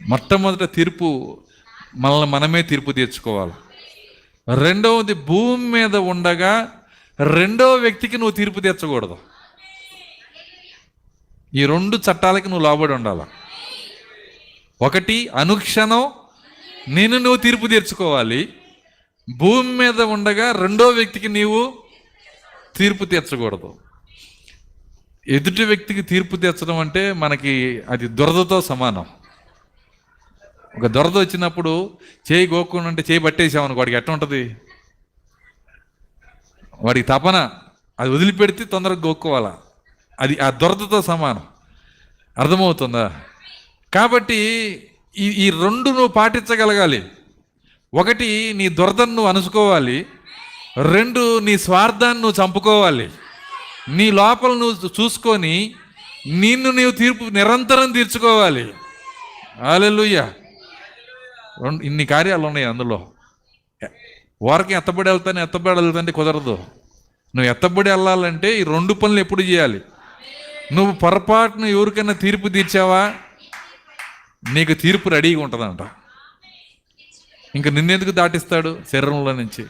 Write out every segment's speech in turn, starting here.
మొట్టమొదట తీర్పు మనల్ని మనమే తీర్పు తీర్చుకోవాలి. రెండవది, భూమి మీద ఉండగా రెండవ వ్యక్తికి నువ్వు తీర్పు తీర్చకూడదు. ఈ రెండు చట్టాలకి నువ్వు లోబడి ఉండాలి. ఒకటి, అనుక్షణం నువ్వు తీర్పు తీర్చుకోవాలి. భూమి మీద ఉండగా రెండో వ్యక్తికి నీవు తీర్పు తీర్చకూడదు. ఎదుటి వ్యక్తికి తీర్పు తీర్చడం అంటే మనకి అది దురదతో సమానం. ఒక దురద వచ్చినప్పుడు చేయి గోక్కుండా అంటే చేయి పట్టేసామనుకో, వాడికి ఎట్లా ఉంటుంది? వాడికి తపన, అది వదిలిపెడితే తొందరగా గోక్కోవాలా. అది ఆ దురదతో సమానం. అర్థమవుతుందా? కాబట్టి ఈ రెండు నువ్వు పాటించగలగాలి. ఒకటి, నీ దురదను నువ్వు అనుసుకోవాలి. రెండు, నీ స్వార్థాన్ని నువ్వు చంపుకోవాలి. నీ లోపల నువ్వు చూసుకొని నీవు తీర్పు నిరంతరం తీర్చుకోవాలి. హల్లెలూయా. ఇన్ని కార్యాలు ఉన్నాయి అందులో. వారికి ఎత్తబడి వెళ్తానంటే కుదరదు. నువ్వు ఎత్తబడి వెళ్ళాలంటే ఈ రెండు పనులు ఎప్పుడు చేయాలి? నువ్వు పొరపాటును ఎవరికైనా తీర్పు తీర్చావా, నీకు తీర్పు రెడీగా ఉంటుందంట. ఇంకా నిన్నెందుకు దాటిస్తాడు శరీరంలో నుంచి?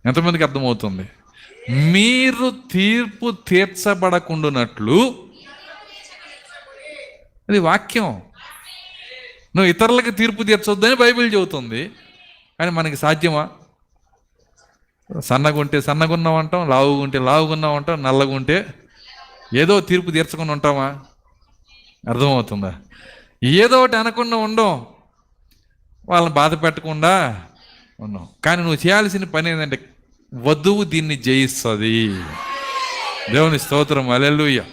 ఎంతమందికి అర్థమవుతుంది? మీరు తీర్పు తీర్చబడకుండానట్లు, అది వాక్యం. నువ్వు ఇతరులకు తీర్పు తీర్చొద్దని బైబిల్ చెబుతుంది. కానీ మనకి సాధ్యమా? సన్నగుంటే సన్నగున్నామంటాం, లావుగుంటే లావుగున్నామంటాం, నల్లగుంటే ఏదో తీర్పు తీర్చకుండా ఉంటామా? అర్థమవుతుందా? ఏదో ఒకటి అనకుండా ఉండం, వాళ్ళని బాధ పెట్టకుండా ఉన్నాం. కానీ నువ్వు చేయాల్సిన పని ఏంటంటే, వధువు దీన్ని జయిస్తుంది. దేవుని స్తోత్రం. హల్లెలూయా.